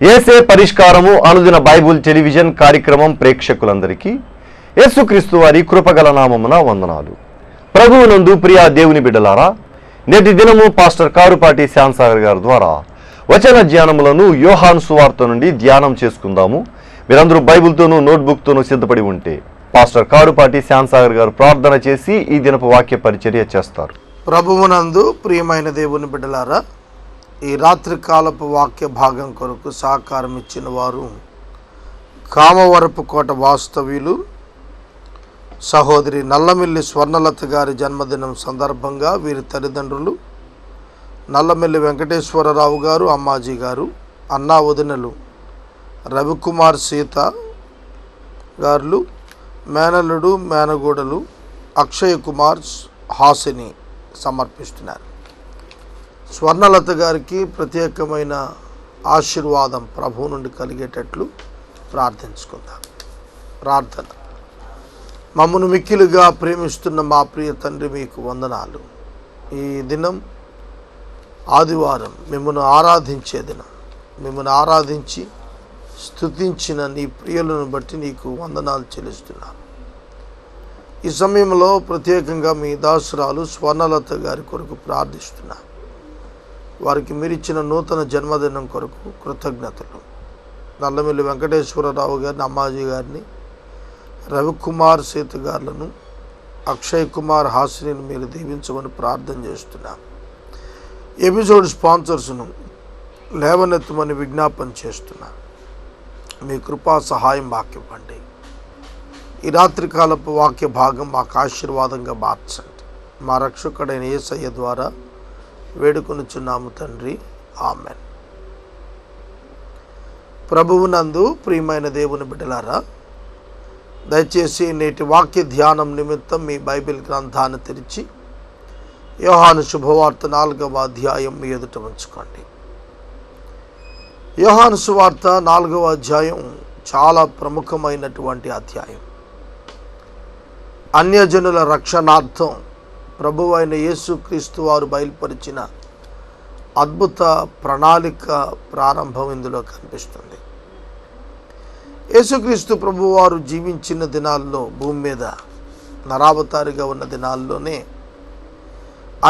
యేసే పరిష్కారము అనుదిన Bible television కార్యక్రమం ప్రేక్షకులందరికీ యేసుక్రీస్తు వారి కృపగల నామమున వందనాలు. ప్రభువునందు ప్రియ దేవుని బిడ్డలారా, నేటి దినము పాస్టర్ కారుపాటి శ్యాంసాగర్ గారి ద్వారా వచన ధ్యానములను యోహాను సువార్త నుండి ధ్యానం చేసుకుందాము. మీరందరూ బైబిల్తోనూ నోట్బుక్తోనూ సిద్ధపడి ఉంటే పాస్టర్ కారుపాటి శ్యాంసాగర్ గారు ప్రార్థన చేసి ఈ దినపు వాక్య పరిచర్య చేస్తారు. ప్రభువునందు ప్రియమైన దేవుని బిడ్డలారా, ఈ రాత్రి కాలపు వాక్య భాగం కొరకు సహకారం ఇచ్చిన వారు కామవరపు కోట వాస్తవ్యులు సహోదరి నల్లమిల్లి స్వర్ణలత గారి జన్మదినం సందర్భంగా వీరి తల్లిదండ్రులు నల్లమిల్లి వెంకటేశ్వరరావు గారు, అమ్మాజీ గారు, అన్నా వదినలు రవికుమార్, సీత గారులు, మేనల్లుడు మేనగూడలు అక్షయ్ కుమార్, హాసిని సమర్పిస్తున్నారు. స్వర్ణలత గారికి ప్రత్యేకమైన ఆశీర్వాదం ప్రభువు నుండి కలిగేటట్లు ప్రార్థించుకుందాం. ప్రార్థన. మమ్మను మిక్కిలుగా ప్రేమిస్తున్న మా ప్రియ తండ్రి, మీకు వందనాలు. ఈ దినం ఆదివారం మిమ్మల్ని ఆరాధించే దినం. మిమ్మల్ని ఆరాధించి స్తుతించిన నీ ప్రియులను బట్టి నీకు వందనాలు చెల్లిస్తున్నాను. ఈ సమయంలో ప్రత్యేకంగా మీ దాసురాలు స్వర్ణలత గారి కొరకు ప్రార్థిస్తున్నాను. వారికి మీరిచ్చిన నూతన జన్మదినం కొరకు కృతజ్ఞతలు. నల్లమిల్లి వెంకటేశ్వరరావు గారిని, అమ్మాజీ గారిని, రవికుమార్, సీత గారులను, అక్షయ్ కుమార్, హాసిని మీరు దీవించమని ప్రార్థన చేస్తున్నాం. ఎపిసోడ్ స్పాన్సర్స్ను లేవనెత్తమని విజ్ఞాపన చేస్తున్నా. మీ కృపా సహాయం మాకు ఇవ్వండి. ఈ రాత్రికాలపు వాక్య భాగం మాకు ఆశీర్వాదంగా మార్చండి. మా రక్షకుడైన యేసయ్య ద్వారా వేడుకొనుచున్నాము తండ్రి, ఆమెన్. ప్రభువునందు ప్రియమైన దేవుని బిడ్డలారా, దయచేసి నేటి వాక్య ధ్యానం నిమిత్తం మీ బైబిల్ గ్రంథాన్ని తెరిచి యోహాను శుభవార్త 4వ అధ్యాయం మీ ఎదుట ఉంచుకోండి. యోహాను సువార్త 4వ అధ్యాయం చాలా ప్రముఖమైనటువంటి అధ్యాయం. అన్యజనుల రక్షణార్థం ప్రభువైన యేసుక్రీస్తు వారు బయలుపరిచిన అద్భుత ప్రణాళిక ప్రారంభం ఇందులో కనిపిస్తుంది. యేసుక్రీస్తు ప్రభువారు జీవించిన దినాల్లో, భూమి మీద నరావతారిగా ఉన్న దినాల్లోనే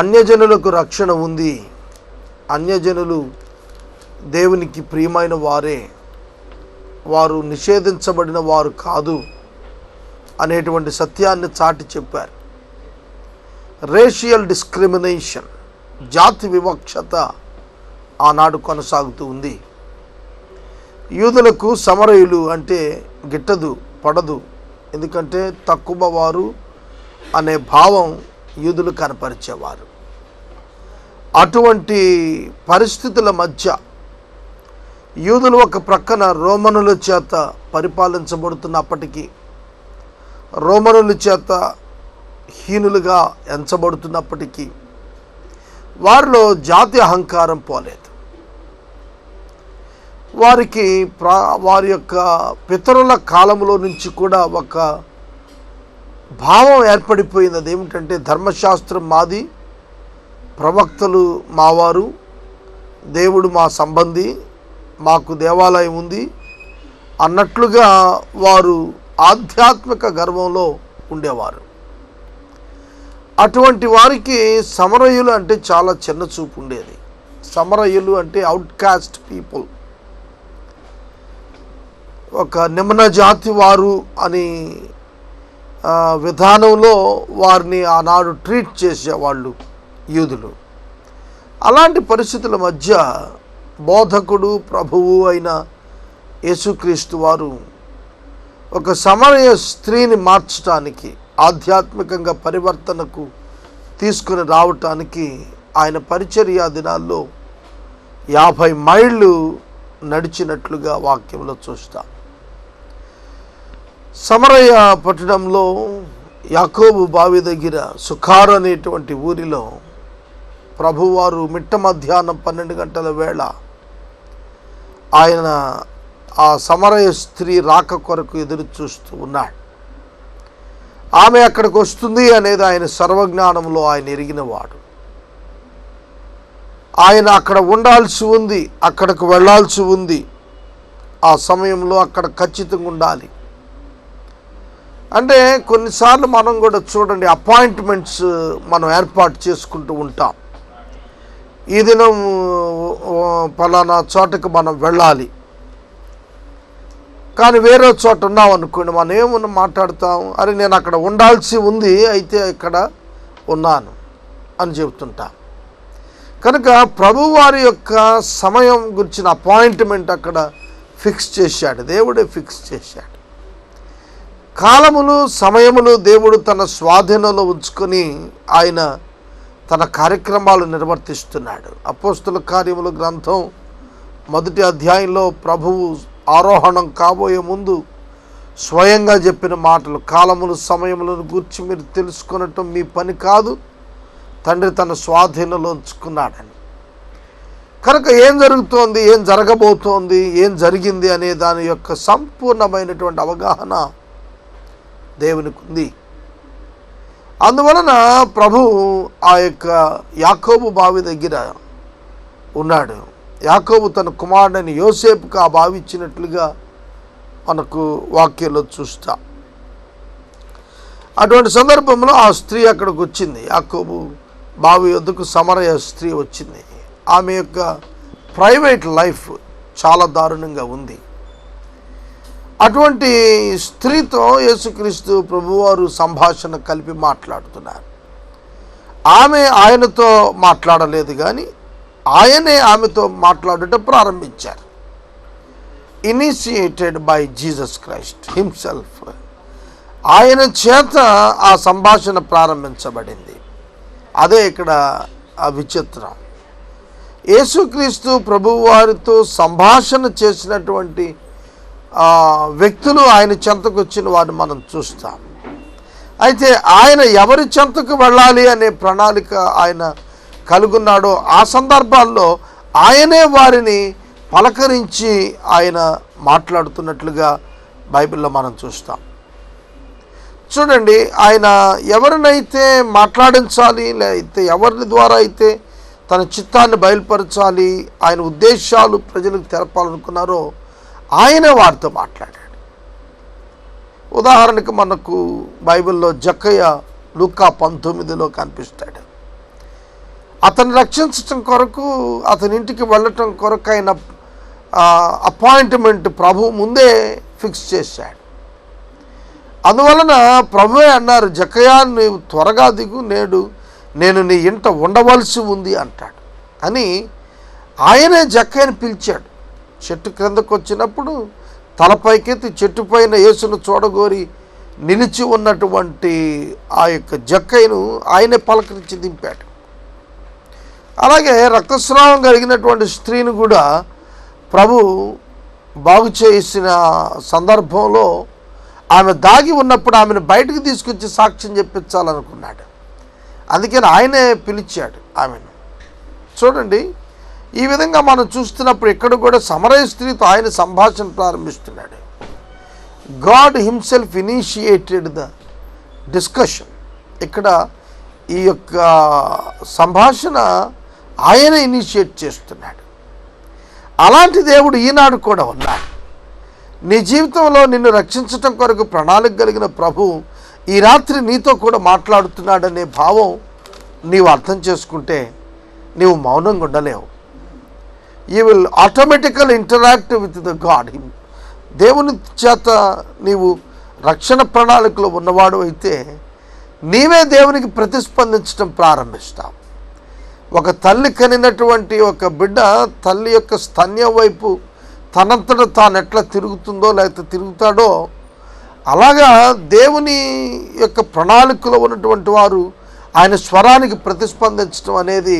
అన్యజనులకు రక్షణ ఉంది, అన్యజనులు దేవునికి ప్రియమైన వారే, వారు నిషేధించబడిన వారు కాదు అనేటువంటి సత్యాన్ని చాటి చెప్పారు. రేషియల్ డిస్క్రిమినేషన్, జాతి వివక్షత ఆనాడు కొనసాగుతూ ఉంది. యూదులకు సమరయులు అంటే గిట్టదు, పడదు. ఎందుకంటే తక్కువ వారు అనే భావం యూదులు కనపరిచేవారు. అటువంటి పరిస్థితుల మధ్య యూదులు ఒక ప్రక్కన రోమనుల చేత పరిపాలించబడుతున్నప్పటికీ, రోమనుల చేత హీనులుగా ఎంచబడుతున్నప్పటికీ వారిలో జాతి అహంకారం పోలేదు. వారికి వారి యొక్క పితరుల కాలంలో నుంచి కూడా ఒక భావం ఏర్పడిపోయింది. అదేమిటంటే ధర్మశాస్త్రం మాది, ప్రవక్తలు మావారు, దేవుడు మా సంబంధి, మాకు దేవాలయం ఉంది అన్నట్లుగా వారు ఆధ్యాత్మిక గర్వంలో ఉండేవారు. అటువంటి వారికి సమరయులు అంటే చాలా చిన్న చూపు ఉండేది. సమరయులు అంటే అవుట్కాస్ట్ పీపుల్, ఒక నిమ్న జాతి వారు అని విధానంలో వారిని ఆనాడు ట్రీట్ చేసేవాళ్ళు యూదులు. అలాంటి పరిస్థితుల మధ్య బోధకుడు, ప్రభువు అయిన యేసుక్రీస్తు వారు ఒక సమరయ స్త్రీని మార్చడానికి, ఆధ్యాత్మికంగా పరివర్తనకు తీసుకుని రావటానికి ఆయన పరిచర్య దినాల్లో 50 మైళ్ళు నడిచినట్లుగా వాక్యంలో చూస్తాం. సమరయ పట్టణంలో యాకోబు బావి దగ్గర సుఖారు అనేటువంటి ఊరిలో ప్రభువారు మిట్ట మధ్యాహ్నం 12 గంటల వేళ ఆయన ఆ సమరయ స్త్రీ రాక కొరకు ఎదురు చూస్తూ ఉన్నాడు. ఆమె అక్కడికి వస్తుంది అనేది ఆయన సర్వజ్ఞానంలో ఆయన ఎరిగినవాడు. ఆయన అక్కడ ఉండాల్సి ఉంది, అక్కడికి వెళ్ళాల్సి ఉంది. ఆ సమయంలో అక్కడ ఖచ్చితంగా ఉండాలి. అంటే కొన్నిసార్లు మనం కూడా చూడండి, అపాయింట్మెంట్స్ మనం ఏర్పాటు చేసుకుంటూ ఉంటాం. ఈ దినం పలానా చోటకు మనం వెళ్ళాలి, కానీ వేరే చోట ఉన్నాం అనుకోండి, మనం ఏమన్నా మాట్లాడతాం, అరే నేను అక్కడ ఉండాల్సి ఉంది, అయితే ఇక్కడ ఉన్నాను అని చెబుతుంటాం. కనుక ప్రభువారి యొక్క సమయం గురించిన అపాయింట్మెంట్ అక్కడ ఫిక్స్ చేశాడు, దేవుడే ఫిక్స్ చేశాడు. కాలములు సమయములు దేవుడు తన స్వాధీనంలో ఉంచుకొని ఆయన తన కార్యక్రమాలు నిర్వర్తిస్తున్నాడు. అపోస్తుల కార్యముల గ్రంథం 1వ అధ్యాయంలో ప్రభువు ఆరోహణం కాబోయే ముందు స్వయంగా చెప్పిన మాటలు, కాలములు సమయములను గూర్చి మీరు తెలుసుకొనటం మీ పని కాదు, తండ్రి తన స్వాధీనంలో ఉంచుకున్నాడని. కనుక ఏం జరుగుతోంది, ఏం జరగబోతోంది, ఏం జరిగింది అనే దాని యొక్క సంపూర్ణమైనటువంటి అవగాహన దేవునికి ఉంది. అందువలన ప్రభు ఆ యొక్క యాకోబు బావి దగ్గర ఉన్నాడు. యాకోబు తన కుమారుడైన యోసేపుకు ఆ బావి ఇచ్చినట్లుగా మనకు వాక్యంలో చూస్తాం. అటువంటి సందర్భంలో ఆ స్త్రీ అక్కడికి వచ్చింది. యాకోబు బావి వద్దకు సమరయ స్త్రీ వచ్చింది. ఆమె యొక్క ప్రైవేట్ లైఫ్ చాలా దారుణంగా ఉంది. అటువంటి స్త్రీతో యేసుక్రీస్తు ప్రభువారు సంభాషణ కలిపి మాట్లాడుతున్నారు. ఆమె ఆయనతో మాట్లాడలేదు, కానీ ఆయనే ఆమెతో మాట్లాడుట ప్రారంభించారు. Initiated by Jesus Christ himself. ఆయన చేత ఆ సంభాషణ ప్రారంభించబడింది. అదే ఇక్కడ ఆ విచిత్రం. యేసుక్రీస్తు ప్రభువారితో సంభాషణ చేసినటువంటి వ్యక్తులు ఆయన చెంతకు వచ్చిన వారిని మనం చూస్తాం. అయితే ఆయన ఎవరి చెంతకు వెళ్ళాలి అనే ప్రణాళిక ఆయన కలుగున్నాడో ఆ సందర్భాల్లో ఆయనే వారిని పలకరించి ఆయన మాట్లాడుతున్నట్లుగా బైబిల్లో మనం చూస్తాం. చూడండి, ఆయన ఎవరినైతే మాట్లాడించాలి, లేకపోతే ఎవరి ద్వారా అయితే తన చిత్తాన్ని బయలుపరచాలి, ఆయన ఉద్దేశాలు ప్రజలకు తెలపాలనుకున్నారో ఆయన వారితో మాట్లాడాడు. ఉదాహరణకు మనకు బైబిల్లో జక్కయ్య లూకా 19లో కనిపిస్తాడు. అతన్ని రక్షించటం కొరకు, అతని ఇంటికి వెళ్ళటం కొరకు ఆయన అపాయింట్మెంట్ ప్రభు ముందే ఫిక్స్ చేశాడు. అందువలన ప్రభువే అన్నారు, జక్కయ్య నీవు త్వరగా దిగు, నేను నీ ఇంట ఉండవలసి ఉంది అంటాడు అని ఆయనే జక్కయ్యని పిలిచాడు. చెట్టు క్రిందకు వచ్చినప్పుడు తలపైకెత్తి చెట్టు పైన యేసును చూడగోరి నిలిచి ఉన్నటువంటి ఆ యొక్క జక్కయ్యను ఆయనే పలకరించి దింపాడు. అలాగే రక్తస్రావం కలిగినటువంటి స్త్రీని కూడా ప్రభు బాగు చేసిన సందర్భంలో ఆమె దాగి ఉన్నప్పుడు ఆమెను బయటకు తీసుకొచ్చి సాక్ష్యం చెప్పించాలనుకున్నాడు. అందుకని ఆయనే పిలిచాడు ఆమెను. చూడండి, ఈ విధంగా మనం చూస్తున్నప్పుడు ఇక్కడ కూడా సమరయ స్త్రీతో ఆయన సంభాషణ ప్రారంభిస్తున్నాడు. God himself initiated the discussion. ఇక్కడ ఈ యొక్క సంభాషణ ఆయన ఇనిషియేట్ చేస్తున్నాడు. అలాంటి దేవుడు ఈనాడు కూడా ఉన్నాడు. నీ జీవితంలో నిన్ను రక్షించటం కొరకు ప్రణాళిక కలిగిన ప్రభు ఈ రాత్రి నీతో కూడా మాట్లాడుతున్నాడనే భావం నీవు అర్థం చేసుకుంటే నీవు మౌనంగా ఉండలేవు. You will automatically interact with the God. దేవుని చేత నీవు రక్షణ ప్రణాళికలో ఉన్నవాడు అయితే నీవే దేవునికి ప్రతిస్పందించడం ప్రారంభిస్తావు. ఒక తల్లి కనినటువంటి ఒక బిడ్డ తల్లి యొక్క స్తన్యం వైపు తనంతట తాను ఎట్లా తిరుగుతుందో లేకపోతే తిరుగుతాడో అలాగా దేవుని యొక్క ప్రణాళికలో ఉన్నటువంటి వారు ఆయన స్వరానికి ప్రతిస్పందించడం అనేది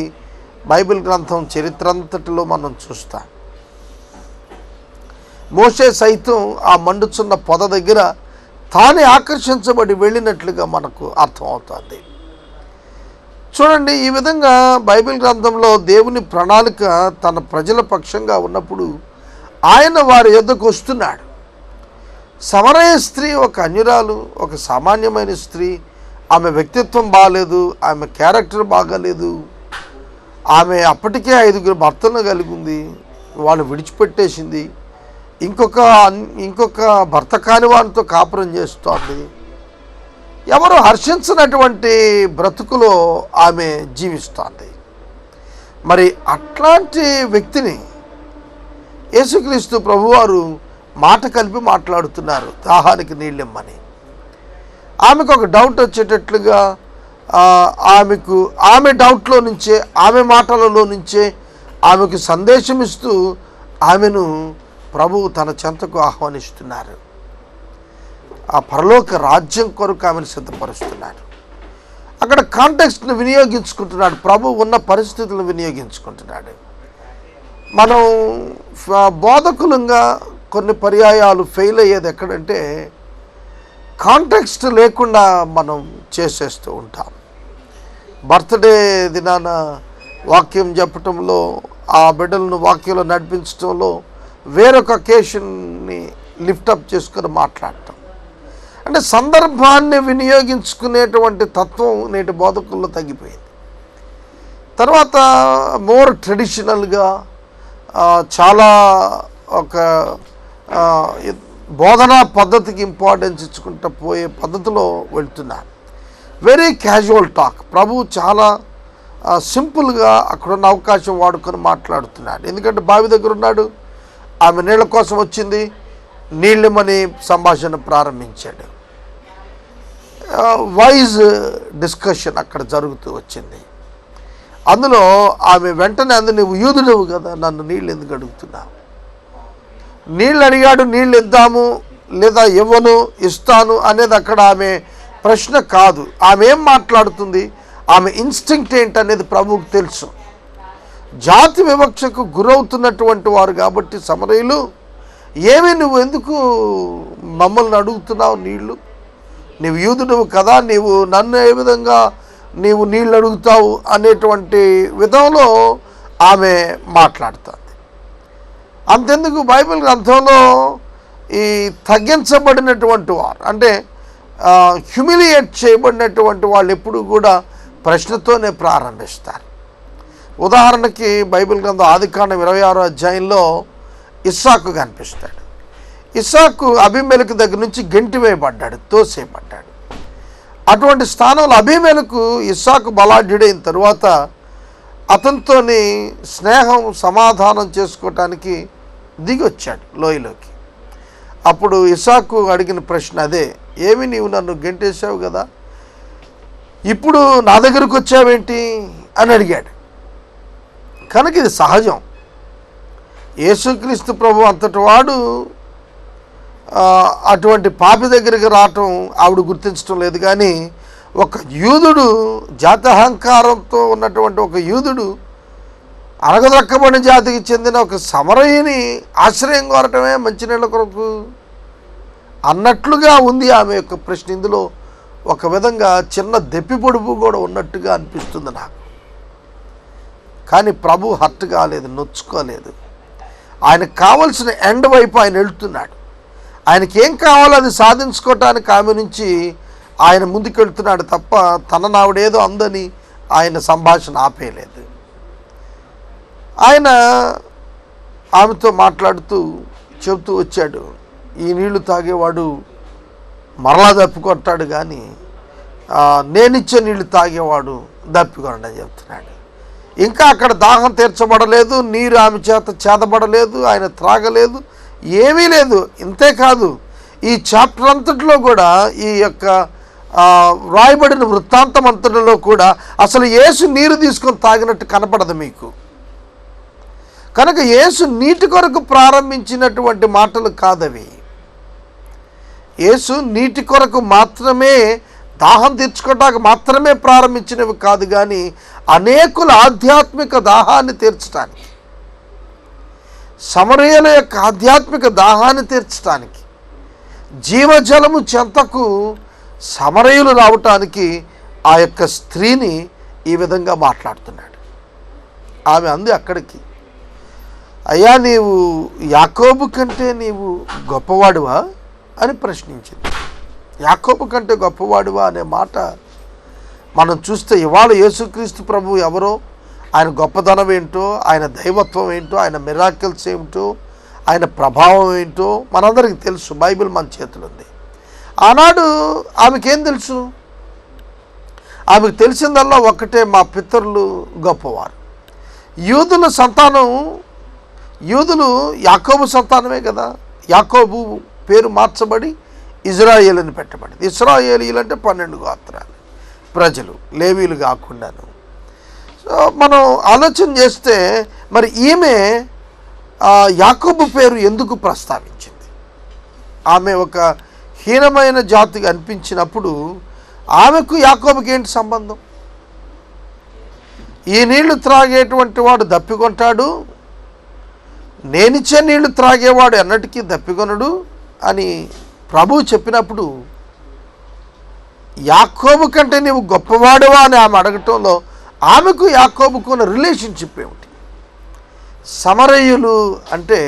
బైబిల్ గ్రంథం చరిత్ర అంతటిలో మనం చూస్తాం. మోషే సైతం ఆ మండుచున్న పొద దగ్గర తానే ఆకర్షించబడి వెళ్ళినట్లుగా మనకు అర్థమవుతుంది. చూడండి, ఈ విధంగా బైబిల్ గ్రంథంలో దేవుని ప్రణాళిక తన ప్రజల పక్షంగా ఉన్నప్పుడు ఆయన వారి యొద్దకు వస్తున్నాడు. సమరయ స్త్రీ ఒక అన్యురాలు, ఒక సామాన్యమైన స్త్రీ. ఆమె వ్యక్తిత్వం బాగాలేదు, ఆమె క్యారెక్టర్ బాగాలేదు. ఆమె అప్పటికే 5 భర్తలను కలిగి ఉంది, వాళ్ళు విడిచిపెట్టేసింది. ఇంకొక భర్త కాని వానితో కాపురం చేస్తోంది. ఎవరు హర్షించినటువంటి బ్రతుకులో ఆమె జీవిస్తోంది. మరి అట్లాంటి వ్యక్తిని యేసుక్రీస్తు ప్రభువారు మాట కలిపి మాట్లాడుతున్నారు, దాహానికి నీళ్ళిమ్మని. ఆమెకు ఒక డౌట్ వచ్చేటట్లుగా ఆమె డౌట్లో నుంచే, ఆమె మాటలలో నుంచే ఆమెకు సందేశం ఇస్తూ ఆమెను ప్రభువు తన చెంతకు ఆహ్వానిస్తున్నారు. ఆ పరలోక రాజ్యం కొరకు ఆమెను సిద్ధపరుస్తున్నారు. అక్కడ కాంటెక్స్ట్ను వినియోగించుకుంటున్నాడు, ప్రభు ఉన్న పరిస్థితులను వినియోగించుకుంటున్నాడు. మనం బోధకులంగా కొన్ని పర్యాయాలు ఫెయిల్ అయ్యేది ఎక్కడంటే, కాంటెక్స్ట్ లేకుండా మనం చేసేస్తూ ఉంటాం. బర్త్డే దినాన వాక్యం చెప్పటంలో, ఆ బిడ్డలను వాక్యంలో నడిపించడంలో వేరొక అకేషన్ని లిఫ్టప్ చేసుకుని మాట్లాడటం, అంటే సందర్భాన్ని వినియోగించుకునేటువంటి తత్వం నేటి బోధకుల్లో తగ్గిపోయింది. తర్వాత మోర్ ట్రెడిషనల్గా చాలా ఒక బోధనా పద్ధతికి ఇంపార్టెన్స్ ఇచ్చుకుంటూ పోయే పద్ధతిలో వెళ్తున్నారు. Very casual talk. ప్రభు చాలా సింపుల్గా అక్కడున్న అవకాశం వాడుకొని మాట్లాడుతున్నాడు. ఎందుకంటే బావి దగ్గర ఉన్నాడు, ఆమె నీళ్ళ కోసం వచ్చింది, నీళ్ళమని సంభాషణ ప్రారంభించాడు. వైజ్ డిస్కషన్ అక్కడ జరుగుతూ వచ్చింది. అందులో ఆమె వెంటనే నువ్వు యూదుడవు కదా, నన్ను నీళ్ళు ఎందుకు అడుగుతున్నావు? నీళ్ళు అడిగాడు, నీళ్ళు ఇద్దాము లేదా ఇవ్వను, ఇస్తాను అనేది అక్కడ ఆమె ప్రశ్న కాదు. ఆమె ఏం మాట్లాడుతుంది, ఆమె ఇన్స్టింక్ట్ ఏంటనేది ప్రభువుకు తెలుసు. జాతి వివక్షకు గురవుతున్నటువంటి వారు కాబట్టి సమరయులు, ఏమి నువ్వు ఎందుకు మమ్మల్ని అడుగుతున్నావు నీళ్ళు? నీవు యూదుడువు కదా, నీవు నన్ను ఏ విధంగా నీవు నీళ్ళు అడుగుతావు అనేటువంటి విధంలో ఆమె మాట్లాడుతుంది. అంతెందుకు, బైబిల్ గ్రంథంలో ఈ తగ్గించబడినటువంటి వారు, అంటే హ్యూమిలియేట్ చేయబడినటువంటి వాళ్ళు ఎప్పుడు కూడా ప్రశ్నతోనే ప్రారంభిస్తారు. ఉదాహరణకి బైబిల్ గ్రంథం ఆదికాండం 26వ అధ్యాయంలో ఇస్సాకు కనిపిస్తాడు. ఇస్సాకు అబీమెలెకు దగ్గర నుంచి గెంటివేయబడ్డాడు, తోసేయబడ్డాడు. అటువంటి స్థానంలో అబీమెలెకు ఇస్సాకు బలాఢ్యుడైన తరువాత అతనితోని స్నేహం సమాధానం చేసుకోవటానికి దిగొచ్చాడు లోయలోకి. అప్పుడు ఇస్సాకు అడిగిన ప్రశ్న అదే, ఏమి నీవు నన్ను గెంటేసావు కదా, ఇప్పుడు నా దగ్గరకు వచ్చావేంటి అని అడిగాడు. కనుక ఇది సహజం. యేసుక్రీస్తు ప్రభు అంతటి వాడు అటువంటి పాపి దగ్గరికి రావటం ఆవిడ గుర్తించడం లేదు. కానీ ఒక యూదుడు, జాతహంకారంతో ఉన్నటువంటి ఒక యూదుడు, అరగదక్కబడిన జాతికి చెందిన ఒక సమరయుని ఆశ్రయం కోరటమే మంచినీళ్ళ కొరకు అన్నట్లుగా ఉంది ఆమె యొక్క ప్రశ్న. ఇందులో ఒక విధంగా చిన్న దెప్పి పొడుపు కూడా ఉన్నట్టుగా అనిపిస్తుంది నాకు. కానీ ప్రభు హర్ట్ కాలేదు, నొచ్చుకోలేదు. ఆయనకు కావలసిన ఎండ్ వైపు ఆయన వెళ్తున్నాడు. ఆయనకి ఏం కావాలో అది సాధించుకోవటానికి ఆమె నుంచి ఆయన ముందుకెళ్తున్నాడు తప్ప తననావిడేదో అందని ఆయన సంభాషణ ఆపేయలేదు. ఆయన ఆమెతో మాట్లాడుతూ చెబుతూ వచ్చాడు, ఈ నీళ్లు తాగేవాడు మరలా దప్పికొట్టాడు, కానీ నేనిచ్చే నీళ్లు తాగేవాడు దప్పికొనడని చెప్తున్నాడు. ఇంకా అక్కడ దాహం తీర్చబడలేదు, నీరు ఆమె చేత చేదబడలేదు, ఆయన త్రాగలేదు, ఏమీ లేదు. ఇంతేకాదు, ఈ చాప్టర్ అంతటిలో కూడా, ఈ యొక్క వ్రాయబడిన వృత్తాంతం అంతటిలో కూడా అసలు యేసు నీరు తీసుకొని తాగినట్టు కనపడదు మీకు. కనుక యేసు నీటి కొరకు ప్రారంభించినటువంటి మాటలు కాదవి. యేసు నీటి కొరకు మాత్రమే, దాహం తీర్చుకోవడానికి మాత్రమే ప్రారంభించినవి కాదు, కానీ అనేకుల ఆధ్యాత్మిక దాహాన్ని తీర్చడానికి, సమరయుల యొక్క ఆధ్యాత్మిక దాహాన్ని తీర్చడానికి, జీవజలము చెంతకు సమరయులు రావటానికి ఆ యొక్క స్త్రీని ఈ విధంగా మాట్లాడుతున్నాడు. ఆమె అంది అక్కడికి, అయ్యా నీవు యాకోబు కంటే నీవు గొప్పవాడువా అని ప్రశ్నించింది. యాకోబు కంటే గొప్పవాడువా అనే మాట మనం చూస్తే ఇవాళ యేసుక్రీస్తు ప్రభు ఎవరో, ఆయన గొప్పదనం ఏంటో, ఆయన దైవత్వం ఏంటో, ఆయన మిరాకిల్స్ ఏమిటో, ఆయన ప్రభావం ఏంటో మనందరికీ తెలుసు. బైబిల్ మన చేతిలో ఉంది. ఆనాడు ఆమెకేం తెలుసు? ఆమెకు తెలిసిందల్లా ఒక్కటే, మా పితరులు గొప్పవారు. యూదుల సంతానం, యూదులు యాకోబు సంతానమే కదా. యాకోబు పేరు మార్చబడి ఇజ్రాయేల్ అని పెట్టబడింది. ఇశ్రాయేలీలు అంటే 12 గోత్రాలు ప్రజలు, లేవీలు కాకుండాను. సో మనం ఆలోచన చేస్తే మరి ఈమె యాకోబు పేరు ఎందుకు ప్రస్తావించింది? ఆమె ఒక హీనమైన జాతిగా అనిపించినప్పుడు ఆమెకు యాకోబుకి ఏంటి సంబంధం? ఈ నీళ్లు త్రాగేటువంటి వాడు దప్పికొంటాడు, నేనిచ్చే నీళ్లు త్రాగేవాడు ఎన్నటికీ దప్పికొనడు అని ప్రభువు చెప్పినప్పుడు యాకోబు కంటే నీవు గొప్పవాడువా అని ఆమె అడగటంలో ఆమెకు యాకోబుకు ఉన్న రిలేషన్షిప్ ఏమిటి? సమరయులు అంటే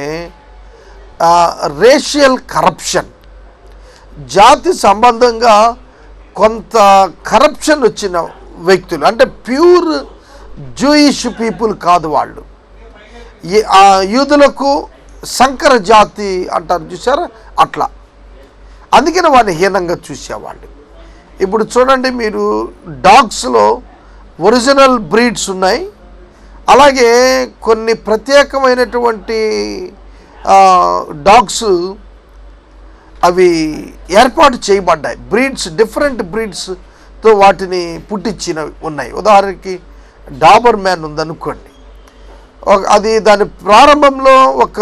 రేషియల్ కరప్షన్, జాతి సంబంధంగా కొంత కరప్షన్ వచ్చిన వ్యక్తులు, అంటే ప్యూర్ జూయిష్ పీపుల్ కాదు వాళ్ళు. యూదులకు సంకర జాతి అంటారు చూసారా, అట్లా. అందుకని వాడిని హీనంగా చూసేవాళ్ళు. ఇప్పుడు చూడండి, మీరు డాగ్స్లో ఒరిజినల్ బ్రీడ్స్ ఉన్నాయి, అలాగే కొన్ని ప్రత్యేకమైనటువంటి డాగ్స్ అవి ఏర్పాటు చేయబడ్డాయి. బ్రీడ్స్, డిఫరెంట్ బ్రీడ్స్తో వాటిని పుట్టించినవి ఉన్నాయి. ఉదాహరణకి డాబర్ మ్యాన్ ఉందనుకోండి, అది దాని ప్రారంభంలో ఒక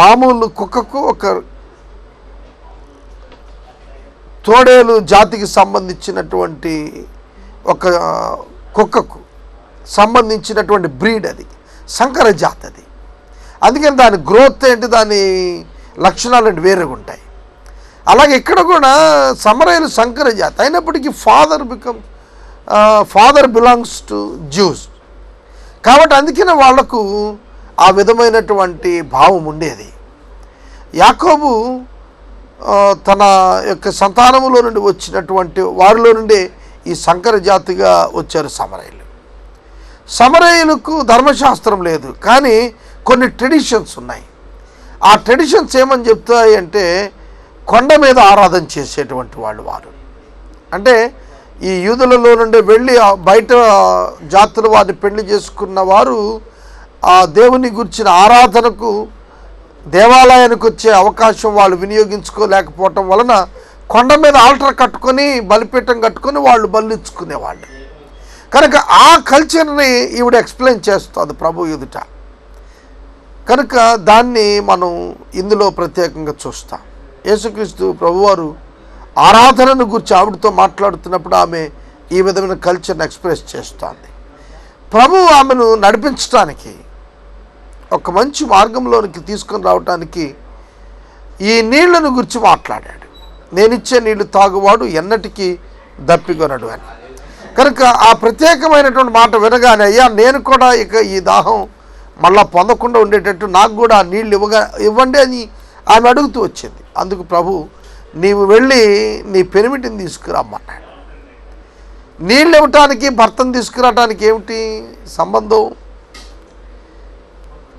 మామూలు కుక్కకు, ఒక తోడేలు జాతికి సంబంధించినటువంటి ఒక కుక్కకు సంబంధించినటువంటి బ్రీడ్, అది సంకర జాతి. అది అందుకని దాని గ్రోత్ ఏంటి, దాని లక్షణాలు ఏంటి వేరేగా ఉంటాయి. అలాగే ఇక్కడ కూడా సమరయులు సంకర జాతి అయినప్పటికీ ఫాదర్ బిలాంగ్స్ టు జ్యూస్ కాబట్టి అందుకనే వాళ్లకు ఆ విధమైనటువంటి భావం ఉండేది. యాకోబు తన యొక్క సంతానములో నుండి వచ్చినటువంటి వారిలో నుండే ఈ సంకర జాతిగా వచ్చారు సమరయులు. సమరయులకు ధర్మశాస్త్రం లేదు, కానీ కొన్ని ట్రెడిషన్స్ ఉన్నాయి. ఆ ట్రెడిషన్స్ ఏమని చెప్తాయి అంటే, కొండ మీద ఆరాధన చేసేటువంటి వారు. అంటే ఈ యూదులలో నుండి వెళ్ళి బయట జాతుల వారిని పెళ్లి చేసుకున్న వారు ఆ దేవుని గురించిన ఆరాధనకు దేవాలయానికి వచ్చే అవకాశం వాళ్ళు వినియోగించుకోలేకపోవటం వలన కొండ మీద ఆల్టర్ కట్టుకొని, బలిపీఠం కట్టుకొని వాళ్ళు బలిచ్చుకునేవాళ్ళు. కనుక ఆ కల్చర్ని ఈవిడ ఎక్స్ప్లెయిన్ చేస్తుంది ప్రభు ఎదుట. కనుక దాన్ని మనం ఇందులో ప్రత్యేకంగా చూస్తాం. యేసుక్రీస్తు ప్రభువారు ఆరాధనను గురించి ఆవిడతో మాట్లాడుతున్నప్పుడు ఆమె ఈ విధమైన కల్చర్ని ఎక్స్ప్రెస్ చేస్తుంది. ప్రభు ఆమెను నడిపించడానికి, ఒక మంచి మార్గంలోనికి తీసుకొని రావటానికి ఈ నీళ్లను గురించి మాట్లాడాడు. నేనిచ్చే నీళ్లు తాగువాడు ఎన్నటికీ దప్పికొనడు అని. కనుక ఆ ప్రత్యేకమైనటువంటి మాట వినగానే, అయ్యా నేను కూడా ఇక ఈ దాహం మళ్ళా పొందకుండా ఉండేటట్టు నాకు కూడా ఆ నీళ్ళు ఇవ్వండి అని ఆమె అడుగుతూ వచ్చింది. అందుకు ప్రభు, నీవు వెళ్ళి నీ పెనిమిటిని తీసుకురమ్మన్నాడు. నీళ్ళు ఇవ్వటానికి భర్తను తీసుకురావటానికి ఏమిటి సంబంధం?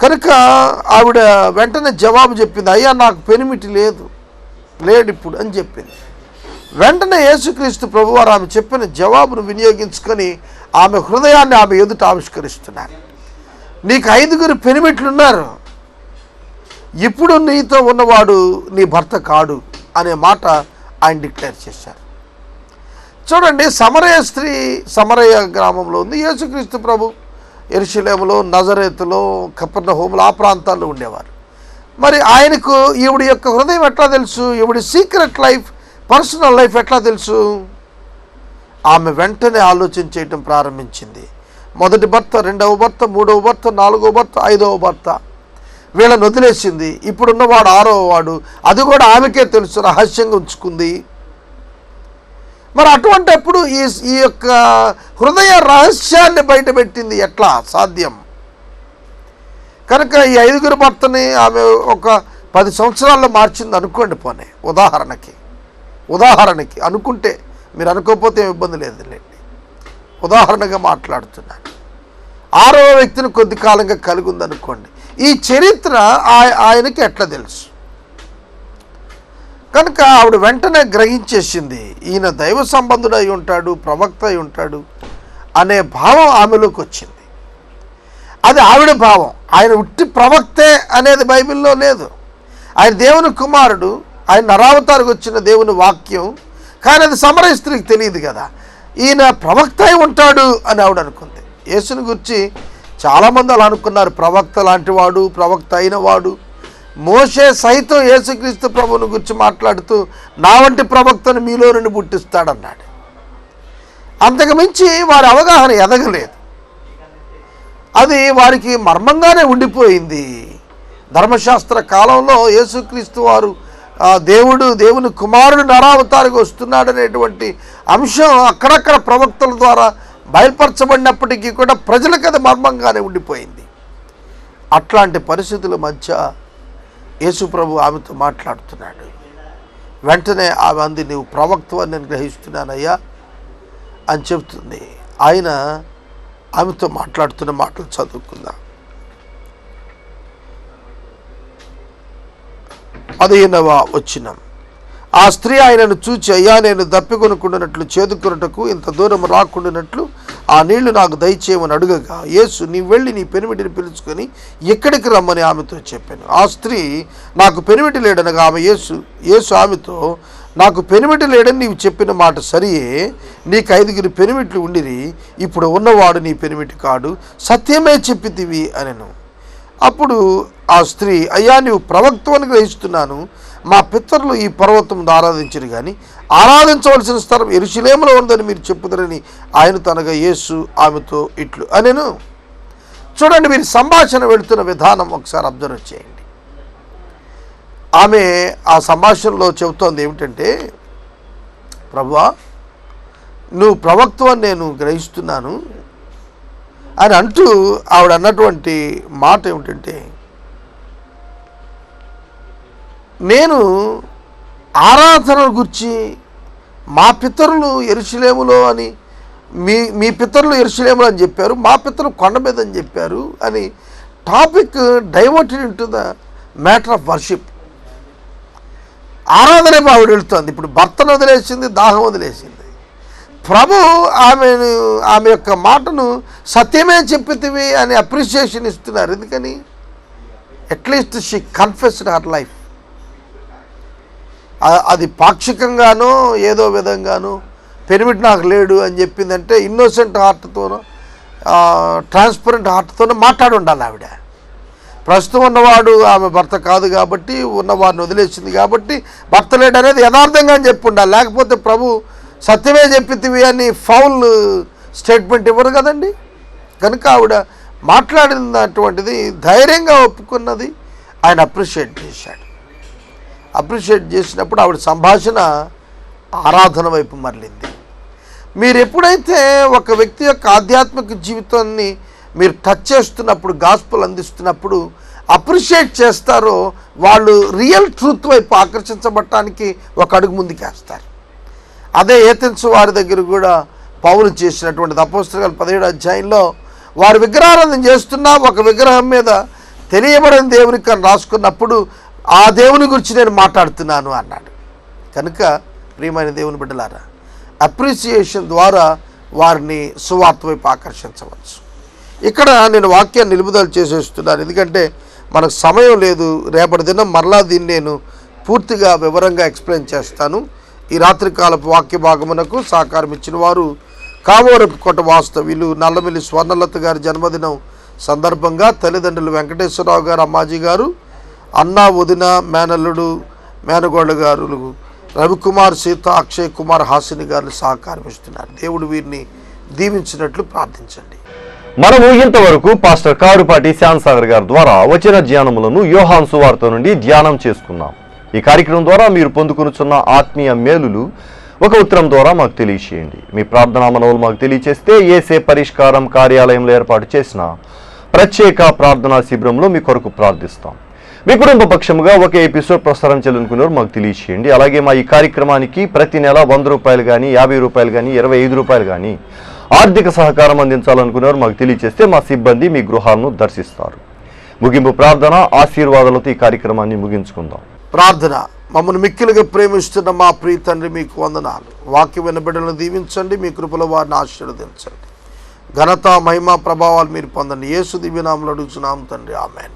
కనుక ఆవిడ వెంటనే జవాబు చెప్పింది, అయ్యా నాకు పెనిమిటి లేడు ఇప్పుడు అని చెప్పింది. వెంటనే యేసుక్రీస్తు ప్రభువారు ఆమె చెప్పిన జవాబును వినియోగించుకొని ఆమె హృదయాన్ని ఆమె ఎదుట ఆవిష్కరిస్తున్నారు. నీకు 5 పెనిమిట్లున్నారు, ఇప్పుడు నీతో ఉన్నవాడు నీ భర్త కాడు అనే మాట ఆయన డిక్లేర్ చేశారు. చూడండి, సమరయ స్త్రీ సమరయ గ్రామంలో ఉంది. యేసుక్రీస్తు ప్రభు యెరూషలేములో, నజరేతులో, కపెర్నహూములో ఆ ప్రాంతాల్లో ఉండేవారు. మరి ఆయనకు ఈవిడి యొక్క హృదయం ఎట్లా తెలుసు? ఈవిడి సీక్రెట్ లైఫ్, పర్సనల్ లైఫ్ ఎట్లా తెలుసు? ఆమె వెంటనే ఆలోచన చేయటం ప్రారంభించింది. మొదటి భర్త, రెండవ భర్త, మూడవ భర్త, నాలుగవ భర్త, 5వ భర్త, వీళ్ళని వదిలేసింది. ఇప్పుడున్నవాడు 6వ వాడు, అది కూడా ఆమెకే తెలుసు, రహస్యంగా ఉంచుకుంది. మరి అటువంటిప్పుడు ఈ యొక్క హృదయ రహస్యాన్ని బయటపెట్టింది ఎట్లా సాధ్యం? కనుక ఈ 5 భర్తని ఆమె ఒక 10 సంవత్సరాల్లో మార్చింది అనుకోండి. పోనీ ఉదాహరణకి అనుకుంటే, మీరు అనుకోకపోతే ఇబ్బంది లేదులేండి, ఉదాహరణగా మాట్లాడుతున్నాను. 6వ వ్యక్తిని కొద్ది కాలంగా కలిగి ఉందనుకోండి. ఈ చరిత్ర ఆయనకి ఎట్లా తెలుసు? కనుక ఆవిడ వెంటనే గ్రహించేసింది, ఈయన దైవ సంబంధుడు అయి ఉంటాడు, ప్రవక్త అయి ఉంటాడు అనే భావం ఆమెలోకి వచ్చింది. అది ఆవిడ భావం. ఆయన ఉట్టి ప్రవక్తే అనేది బైబిల్లో లేదు. ఆయన దేవుని కుమారుడు, ఆయన నరావతారికి వచ్చిన దేవుని వాక్యం. కానీ అది సమరయ స్త్రీకి తెలియదు కదా, ఈయన ప్రవక్త అయి ఉంటాడు అని ఆవిడ అనుకుంది. యేసుని గురించి చాలామంది అలా అనుకున్నారు, ప్రవక్త లాంటి వాడు, ప్రవక్త అయిన వాడు. మోషే సైతం యేసుక్రీస్తు ప్రభువుని గురించి మాట్లాడుతూ నా వంటి ప్రవక్తను మీలో నుండి పుట్టిస్తాడన్నాడు. అంతకు మించి వారి అవగాహన ఎదగలేదు. అది వారికి మర్మంగానే ఉండిపోయింది. ధర్మశాస్త్ర కాలంలో యేసుక్రీస్తు వారు దేవుని కుమారుడు నరావతారికి వస్తున్నాడనేటువంటి అంశం అక్కడక్కడ ప్రవక్తల ద్వారా బయలుపరచబడినప్పటికీ కూడా ప్రజలకు అది మర్మంగానే ఉండిపోయింది. అట్లాంటి పరిస్థితుల మధ్య యేసు ప్రభు ఆమెతో మాట్లాడుతున్నాడు. వెంటనే ఆమె అంది, నీవు ప్రవక్తవని నేను గ్రహిస్తున్నానయ్యా అని చెబుతుంది. ఆయన ఆమెతో మాట్లాడుతున్న మాటలు చదువుకుందాం. 15వ వచనం. ఆ స్త్రీ ఆయనను చూచి, అయ్యా, నేను దప్పికొనుకుంటున్నట్లు చేదుకొనుటకు ఇంత దూరం రాకుండానట్లు ఆ నీళ్లు నాకు దయచేయమని అడుగగా, యేసు, నీవు వెళ్ళి నీ పెనిమిటిని పిలుచుకొని ఇక్కడికి రమ్మని ఆమెతో చెప్పాను. ఆ స్త్రీ, నాకు పెనిమిటి లేడనగా ఆమె యేసు ఆమెతో, నాకు పెనిమిటి లేడని నీవు చెప్పిన మాట సరియే, నీకు 5 పెనిమిట్లు ఉండిరి, ఇప్పుడు ఉన్నవాడు నీ పెనిమిటి కాడు, సత్యమే చెప్పితివి అనెను. అప్పుడు ఆ స్త్రీ, అయ్యా, నీవు ప్రవక్తవని గ్రహిస్తున్నాను. మా పితరులు ఈ పర్వతం ఆరాధించరు, కానీ ఆరాధించవలసిన స్థలం యెరూషలేములో ఉందని మీరు చెప్పుదరని ఆయన తనగా యేసు ఆమెతో ఇట్లు అనెను. చూడండి, మీరు సంభాషణ వెళుతున్న విధానం ఒకసారి అబ్జర్వ్ చేయండి. ఆమె ఆ సంభాషణలో చెబుతోంది ఏమిటంటే, ప్రభువా, నువ్వు ప్రవక్తవని నేను గ్రహిస్తున్నాను అని అంటూ ఆవిడ అన్నటువంటి మాట ఏమిటంటే, నేను ఆరాధన గురించి మా పితరులు యెరూషలేములో అని మీ పితరులు యెరూషలేములో అని చెప్పారు, మా పితరులు కొండ మీద అని చెప్పారు అని topic diverted into the matter of worship. ఆరాధన ఆవిడ వెళుతుంది. ఇప్పుడు భర్తను వదిలేసింది, దాహం వదిలేసింది. ప్రభు ఆమె యొక్క మాటను సత్యమే చెప్పితివి అని అప్రిషియేషన్ ఇస్తున్నారు. ఎందుకని? At least she confessed her life. అది పాక్షికంగానో ఏదో విధంగానో పెనిమిటి నాకు లేడు అని చెప్పిందంటే ఇన్నోసెంట్ హార్ట్తోనో ట్రాన్స్పరెంట్ హార్ట్తోనో మాట్లాడి ఉండాలి ఆవిడ. ప్రస్తుతం ఉన్నవాడు ఆమె భర్త కాదు కాబట్టి, ఉన్నవాడిని వదిలేసింది కాబట్టి భర్త లేడు అనేది యథార్థంగా అని చెప్పి ఉండాలి. లేకపోతే ప్రభు సత్యమే చెప్పితివి అని ఫౌల్ స్టేట్మెంట్ ఇవ్వరు కదండి. కనుక ఆవిడ మాట్లాడినటువంటిది ధైర్యంగా ఒప్పుకున్నది. ఆయన అప్రిషియేట్ చేశాడు. అప్రిషియేట్ చేసినప్పుడు ఆవిడ సంభాషణ ఆరాధన వైపు మరలింది. మీరు ఎప్పుడైతే ఒక వ్యక్తి యొక్క ఆధ్యాత్మిక జీవితాన్ని మీరు టచ్ చేస్తున్నప్పుడు, గాస్పుల్ అందిస్తున్నప్పుడు అప్రిషియేట్ చేస్తారో, వాళ్ళు రియల్ ట్రూత్ వైపు ఆకర్షించబడటానికి ఒక అడుగు ముందుకేస్తారు. అదే ఏథెన్స్ వారి దగ్గర కూడా పౌలు చేసినటువంటిది. అపోస్తలుల 17వ అధ్యాయంలో వారు విగ్రహారాధన చేస్తున్నా ఒక విగ్రహం మీద తెలియబడిన దేవునికి అని రాసుకున్నప్పుడు ఆ దేవుని గురించి నేను మాట్లాడుతున్నాను అన్నాడు. కనుక ప్రియమైన దేవుని బిడ్డలారా, అప్రిసియేషన్ ద్వారా వారిని సువార్త వైపు ఆకర్షించవచ్చు. ఇక్కడ నేను వాక్యాన్ని నిలుపుదల చేసేస్తున్నాను, ఎందుకంటే మనకు సమయం లేదు. రేపటి దినం మరలా దీన్ని నేను పూర్తిగా వివరంగా ఎక్స్ప్లెయిన్ చేస్తాను. ఈ రాత్రికాలపు వాక్య భాగమునకు సహకారం ఇచ్చిన వారు కామవరపు కోట వాస్తవ్యులు నల్లమిల్లి స్వర్ణలత గారి జన్మదినం సందర్భంగా తల్లిదండ్రులు వెంకటేశ్వరరావు గారు, అమ్మాజీ గారు, అన్నా, వదిన, మేనల్లుడు, మేనగోళ్ళ గారు రవికుమార్, సీత, అక్షయ్ కుమార్, హాసిని గారు సహకారం ఇస్తున్నారు. దేవుడు వీరిని దీవించినట్లు ప్రార్థించండి. మనము ఇంతవరకు పాస్టర్ కారుపాటి శ్యాన్సాగర్ గారి ద్వారా వచ్చిన ధ్యానములను యోహాను సువార్త నుండి ధ్యానం చేసుకున్నాం. ఈ కార్యక్రమం ద్వారా మీరు పొందుకొనుచున్న ఆత్మీయ మేలులు ఒక ఉత్తరం ద్వారా మాకు తెలియచేయండి. మీ ప్రార్థనా మనవులు మాకు తెలియచేస్తే ఏసే పరిష్కారం కార్యాలయంలో ఏర్పాటు చేసిన ప్రత్యేక ప్రార్థనా శిబిరంలో మీ కొరకు ప్రార్థిస్తాం. మీ కుటుంబ పక్షముగా ఒక ఎపిసోడ్ ప్రసారం చేయాలనుకున్నారు మాకు తెలియచేయండి. అలాగే మా ఈ కార్యక్రమానికి ప్రతి నెల 100 రూపాయలు కానీ, 50 రూపాయలు కానీ, 25 రూపాయలు కానీ ఆర్థిక సహకారం అందించాలనుకున్నారు మాకు తెలియచేస్తే మా సిబ్బంది మీ గృహాలను దర్శిస్తారు. ముగింపు ప్రార్థన ఆశీర్వాదాలతో ఈ కార్యక్రమాన్ని ముగించుకుందాం. ప్రార్థన. మమ్మల్ని మిక్కిలుగా ప్రేమిస్తున్న మా ప్రియ తండ్రి, మీకు వందనాలు. వాక్యం విన్న బిడ్డలను దీవించండి, మీ కృపలో వారిని ఆశీర్వదించండి. ఘనత, మహిమ, ప్రభావాలు మీరు పొందండి. యేసు దివ్య నామములో అడుగుచున్నాం తండ్రి, ఆమేన్.